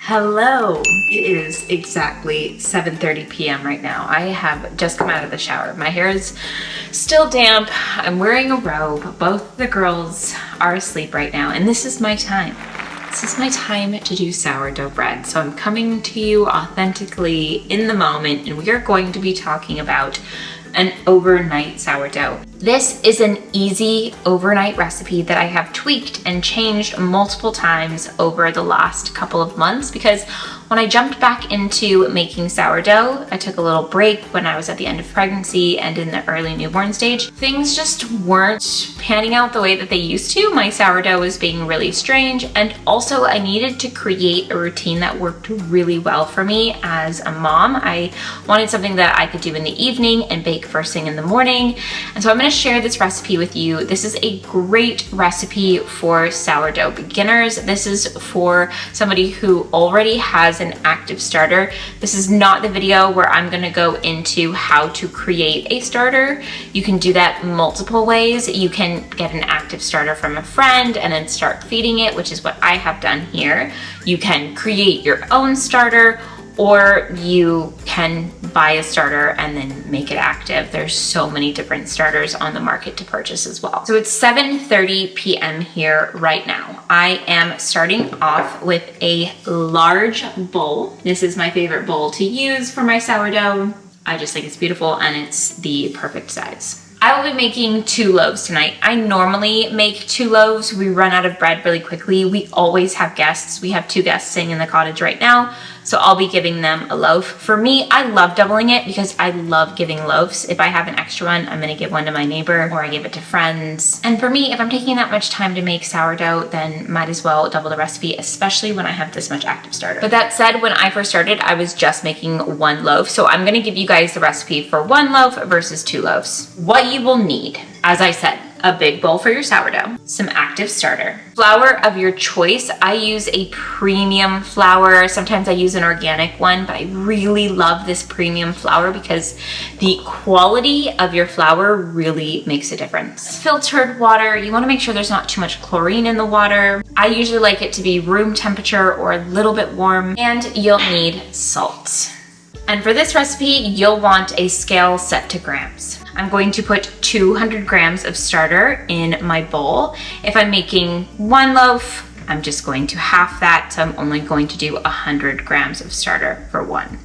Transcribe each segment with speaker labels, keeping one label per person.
Speaker 1: Hello, it is exactly 7:30 p.m. right now. I have just come out of the shower. My hair is still damp. I'm wearing a robe. Both the girls are asleep right now, and this is my time. This is my time to do sourdough bread. So I'm coming to you authentically in the moment, and we are going to be talking about an overnight sourdough. This is an easy overnight recipe that I have tweaked and changed multiple times over the last couple of months because when I jumped back into making sourdough, I took a little break when I was at the end of pregnancy and in the early newborn stage. Things just weren't panning out the way that they used to. My sourdough was being really strange, and also I needed to create a routine that worked really well for me as a mom. I wanted something that I could do in the evening and bake first thing in the morning, and so I'm going to share this recipe with you. This is a great recipe for sourdough beginners. This is for somebody who already has an active starter. This is not the video where I'm going to go into how to create a starter. You can do that multiple ways. You can get an active starter from a friend and then start feeding it, which is what I have done here. You can create your own starter, or you can buy a starter and then make it active. There's so many different starters on the market to purchase as well. So it's 7:30 p.m. here right now. I am starting off with a large bowl. This is my favorite bowl to use for my sourdough. I just think it's beautiful and it's the perfect size. I will be making 2 loaves tonight. I normally make 2 loaves. We run out of bread really quickly. We always have guests. We have 2 guests staying in the cottage right now, so I'll be giving them a loaf. For me, I love doubling it because I love giving loaves. If I have an extra one, I'm gonna give one to my neighbor or I give it to friends. And for me, if I'm taking that much time to make sourdough, then might as well double the recipe, especially when I have this much active starter. But that said, when I first started, I was just making 1 loaf. So I'm gonna give you guys the recipe for 1 loaf versus 2 loaves. What you will need, as I said, a big bowl for your sourdough, some active starter, flour of your choice. I use a premium flour. Sometimes I use an organic one, but I really love this premium flour because the quality of your flour really makes a difference. Filtered water, you want to make sure there's not too much chlorine in the water. I usually like it to be room temperature or a little bit warm, and you'll need salt. And for this recipe, you'll want a scale set to grams. I'm going to put 200 grams of starter in my bowl. If I'm making 1 loaf, I'm just going to half that, so I'm only going to do 100 grams of starter for 1.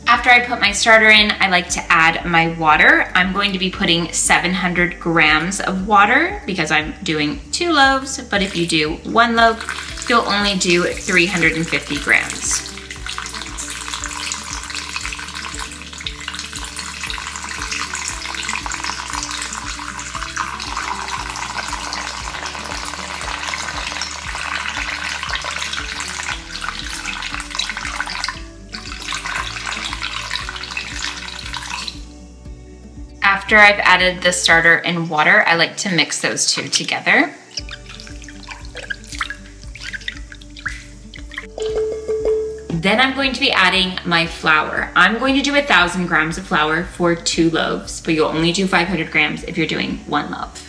Speaker 1: After I put my starter in, I like to add my water. I'm going to be putting 700 grams of water because I'm doing 2 loaves, but if you do 1 loaf, you'll only do 350 grams. After I've added the starter and water, I like to mix those 2 together. Then I'm going to be adding my flour. I'm going to do 1,000 grams of flour for 2 loaves, but you'll only do 500 grams if you're doing 1 loaf.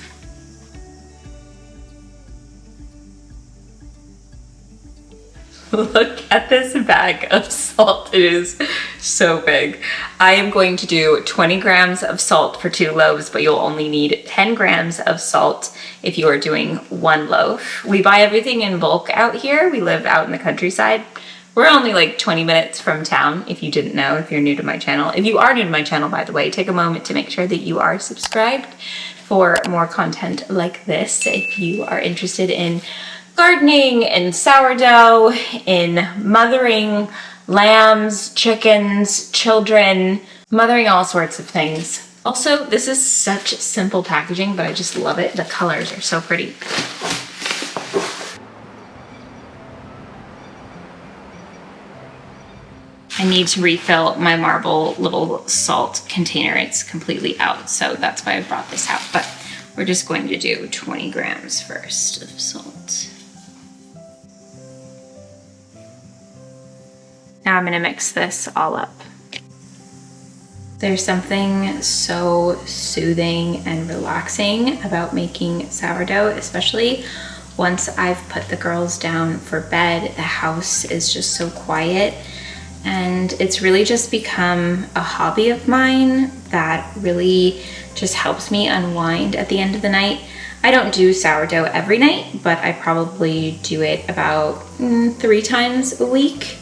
Speaker 1: Look at this bag of salt. It is so big. I am going to do 20 grams of salt for 2 loaves, but you'll only need 10 grams of salt if you are doing 1 loaf. We buy everything in bulk out here. We live out in the countryside. We're only like 20 minutes from town, if you didn't know, if you're new to my channel. If you are new to my channel, by the way, take a moment to make sure that you are subscribed for more content like this. If you are interested in gardening, in sourdough, in mothering lambs, chickens, children, mothering all sorts of things. Also, this is such simple packaging, but I just love it. The colors are so pretty. I need to refill my marble little salt container. It's completely out, so that's why I brought this out. But we're just going to do 20 grams first of salt. Now I'm going to mix this all up. There's something so soothing and relaxing about making sourdough, especially once I've put the girls down for bed. The house is just so quiet, and it's really just become a hobby of mine that really just helps me unwind at the end of the night. I don't do sourdough every night, but I probably do it about 3 times a week.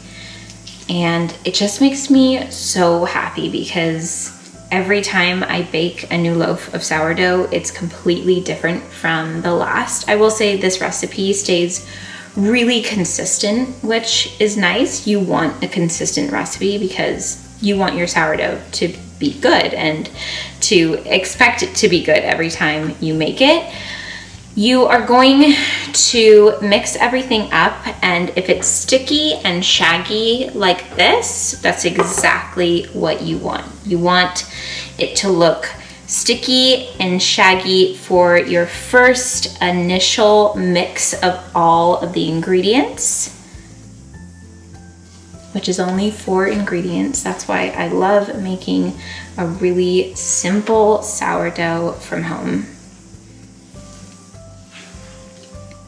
Speaker 1: And it just makes me so happy because every time I bake a new loaf of sourdough, it's completely different from the last. I will say this recipe stays really consistent, which is nice. You want a consistent recipe because you want your sourdough to be good and to expect it to be good every time you make it. You are going to mix everything up, and if it's sticky and shaggy like this, that's exactly what you want. You want it to look sticky and shaggy for your first initial mix of all of the ingredients, which is only 4 ingredients. That's why I love making a really simple sourdough from home.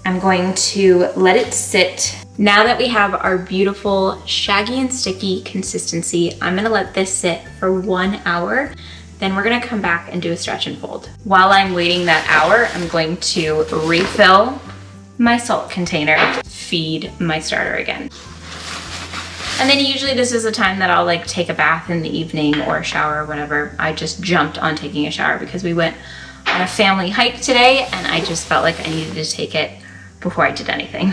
Speaker 1: I'm going to let it sit. Now that we have our beautiful shaggy and sticky consistency, I'm gonna let this sit for 1 hour. Then we're gonna come back and do a stretch and fold. While I'm waiting that hour, I'm going to refill my salt container, feed my starter again. And then usually this is the time that I'll like take a bath in the evening or a shower or whatever. I just jumped on taking a shower because we went on a family hike today and I just felt like I needed to take it before I did anything.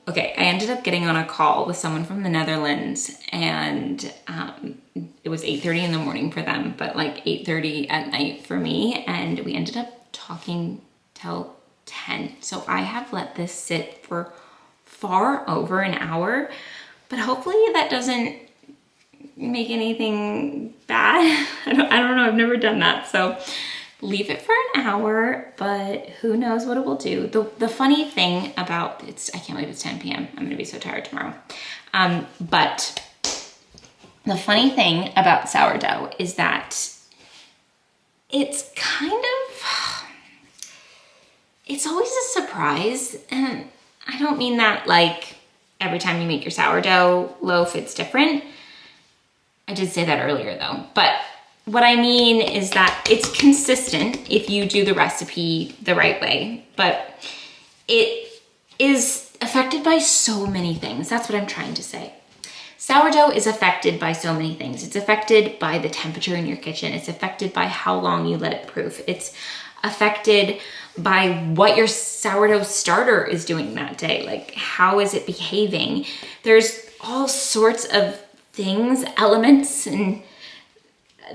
Speaker 1: Okay, I ended up getting on a call with someone from the Netherlands, and it was 8:30 in the morning for them, but like 8:30 at night for me, and we ended up talking till 10. So I have let this sit for far over an hour, but hopefully that doesn't make anything bad. I don't know, I've never done that. So leave it for an hour, but who knows what it will do. The funny thing about I can't believe it's 10 p.m. I'm gonna be so tired tomorrow. But the funny thing about sourdough is that it's it's always a surprise. And I don't mean that like every time you make your sourdough loaf, it's different. I did say that earlier though, but what I mean is that it's consistent if you do the recipe the right way, but it is affected by so many things. That's what I'm trying to say. Sourdough is affected by so many things. It's affected by the temperature in your kitchen. It's affected by how long you let it proof. It's affected by what your sourdough starter is doing that day. Like, how is it behaving? There's all sorts of things, elements, and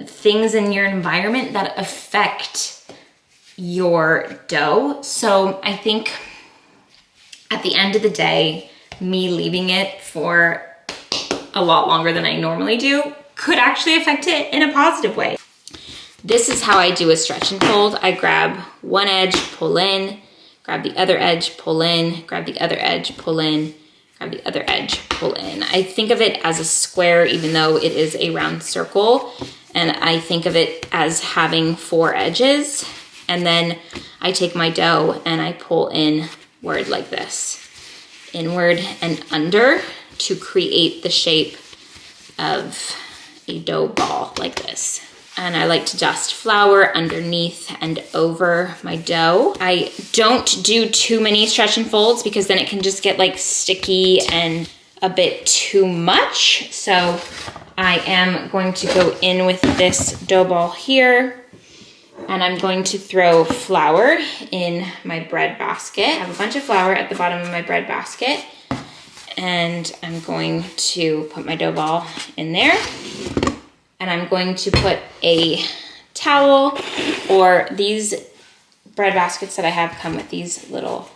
Speaker 1: things in your environment that affect your dough. So I think at the end of the day, me leaving it for a lot longer than I normally do could actually affect it in a positive way. This is how I do a stretch and fold. I grab one edge, pull in, grab the other edge, pull in, grab the other edge, pull in, grab the other edge, pull in. I think of it as a square, even though it is a round circle. And I think of it as having 4 edges. And then I take my dough and I pull inward like this, inward and under, to create the shape of a dough ball like this. And I like to dust flour underneath and over my dough. I don't do too many stretch and folds because then it can just get like sticky and a bit too much. So I am going to go in with this dough ball here, and I'm going to throw flour in my bread basket. I have a bunch of flour at the bottom of my bread basket, and I'm going to put my dough ball in there. And I'm going to put a towel, or these bread baskets that I have come with these little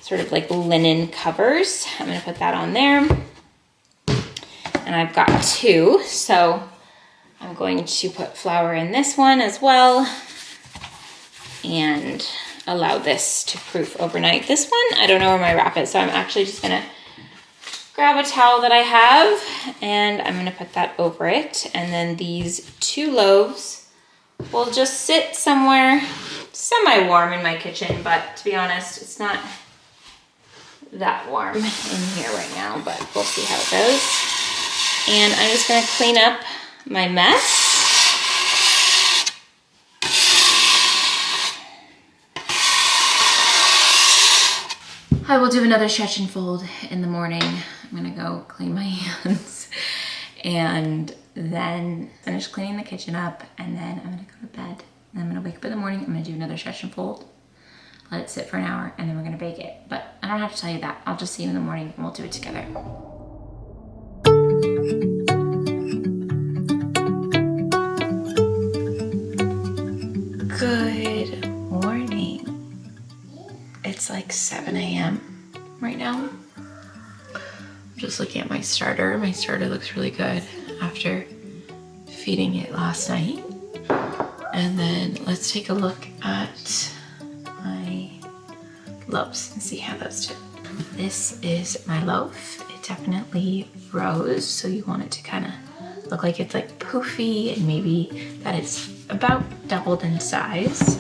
Speaker 1: sort of like linen covers. I'm gonna put that on there. And I've got two, so I'm going to put flour in this one as well and allow this to proof overnight. This one, I don't know where my wrap is, so I'm actually just gonna grab a towel that I have and I'm gonna put that over it. And then these 2 loaves will just sit somewhere semi-warm in my kitchen, but to be honest, it's not that warm in here right now, but we'll see how it goes. And I'm just gonna clean up my mess. I will do another stretch and fold in the morning. I'm gonna go clean my hands and then finish cleaning the kitchen up, and then I'm gonna go to bed. And I'm gonna wake up in the morning, I'm gonna do another stretch and fold, let it sit for an hour, and then we're gonna bake it. But I don't have to tell you that. I'll just see you in the morning and we'll do it together. Good morning. It's like 7 a.m. right now. I'm just looking at my starter. My starter looks really good after feeding it last night. And then let's take a look at my loaves and see how those do. This is my loaf. It definitely rose, so you want it to kind of look like it's like poofy, and maybe that it's about doubled in size.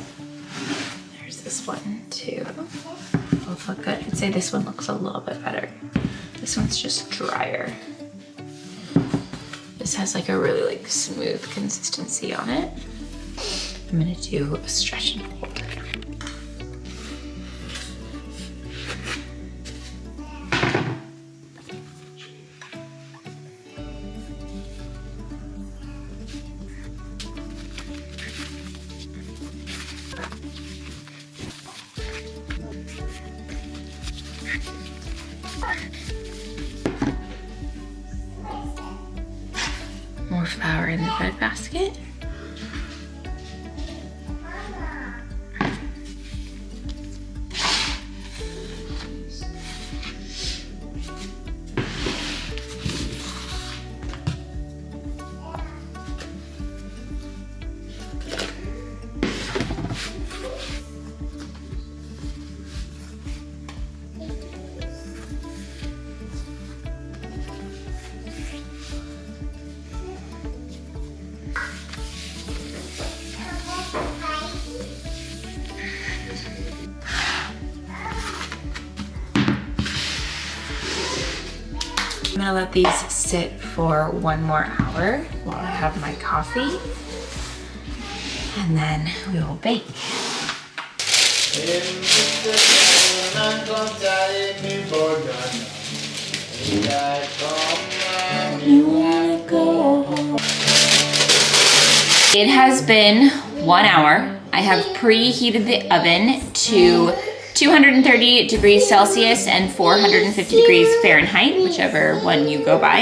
Speaker 1: There's this one too. Both look good. I'd say this one looks a little bit better. This one's just drier. This has like a really like smooth consistency on it. I'm gonna do a stretch and fold. More flour in the bread basket. I'm gonna let these sit for 1 more hour while I have my coffee, and then we will bake. It has been 1 hour. I have preheated the oven to 230 degrees Celsius and 450 degrees Fahrenheit, whichever one you go by.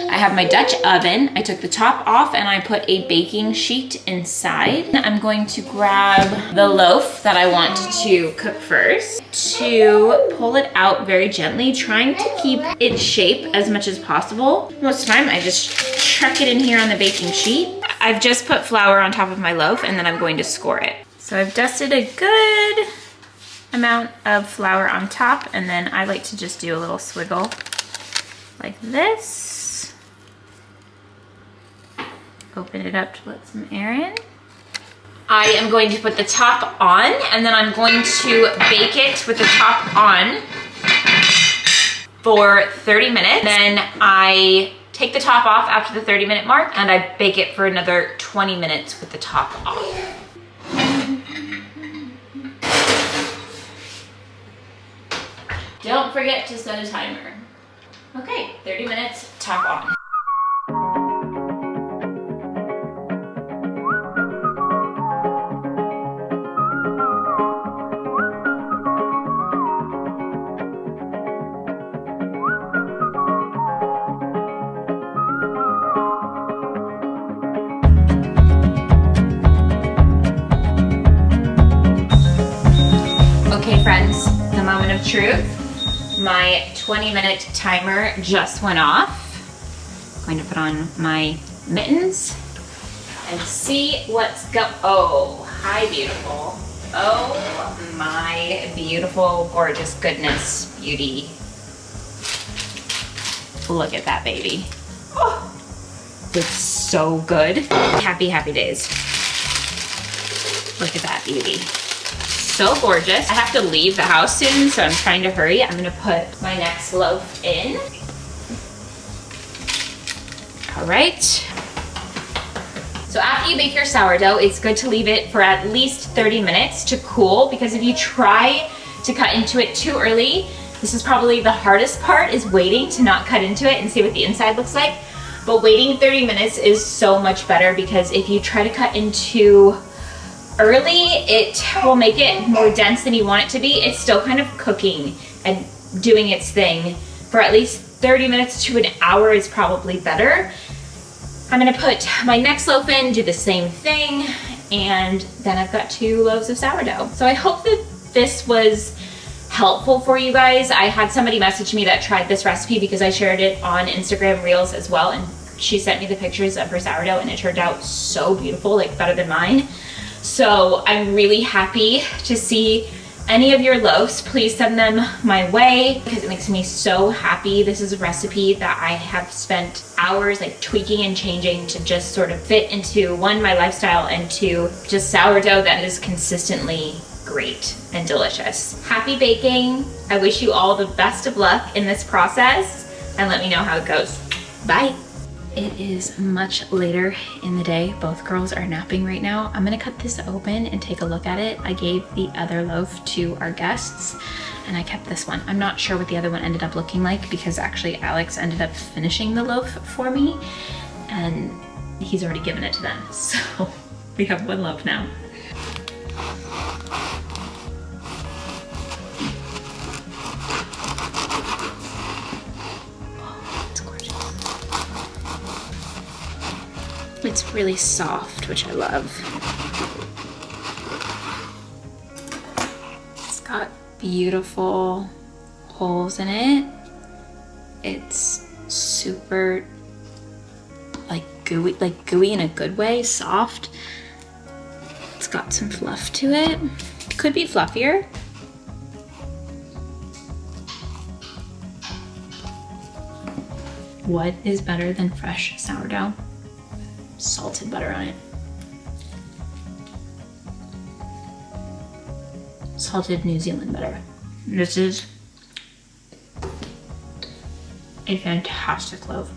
Speaker 1: I have my Dutch oven. I took the top off and I put a baking sheet inside. I'm going to grab the loaf that I want to cook first, to pull it out very gently, trying to keep its shape as much as possible. Most of the time I just chuck it in here on the baking sheet. I've just put flour on top of my loaf and then I'm going to score it. So I've dusted a good amount of flour on top, and then I like to just do a little swiggle like this. Open it up to let some air in. I am going to put the top on, and then I'm going to bake it with the top on for 30 minutes. Then I take the top off after the 30-minute mark, and I bake it for another 20 minutes with the top off. Don't forget to set a timer. Okay, 30 minutes, top on. moment of truth. My 20-minute timer just went off. I'm going to put on my mittens and see what's oh, hi beautiful. Oh my beautiful, gorgeous goodness, beauty. Look at that baby. Oh, it's so good. Happy, happy days. Look at that beauty. So gorgeous. I have to leave the house soon, so I'm trying to hurry. I'm gonna put my next loaf in. All right. So after you bake your sourdough, it's good to leave it for at least 30 minutes to cool, because if you try to cut into it too early, this is probably the hardest part, is waiting to not cut into it and see what the inside looks like. But waiting 30 minutes is so much better, because if you try to cut into early, it will make it more dense than you want it to be. It's still kind of cooking and doing its thing. For at least 30 minutes to an hour is probably better. I'm gonna put my next loaf in, do the same thing, and then I've got 2 loaves of sourdough. So I hope that this was helpful for you guys. I had somebody message me that tried this recipe because I shared it on Instagram Reels as well, and she sent me the pictures of her sourdough and it turned out so beautiful, like better than mine. So I'm really happy to see any of your loaves. Please send them my way because it makes me so happy. This is a recipe that I have spent hours like tweaking and changing to just sort of fit into, 1, my lifestyle, and 2, just sourdough that is consistently great and delicious. Happy baking. I wish you all the best of luck in this process, and let me know how it goes. Bye. It is much later in the day. Both girls are napping right now. I'm gonna cut this open and take a look at it. I gave the other loaf to our guests and I kept this one. I'm not sure what the other one ended up looking like because actually Alex ended up finishing the loaf for me and he's already given it to them. So we have 1 loaf now. It's really soft, which I love. It's got beautiful holes in it. It's super like gooey in a good way, soft. It's got some fluff to it. Could be fluffier. What is better than fresh sourdough? Salted butter on it. Salted New Zealand butter. This is a fantastic loaf.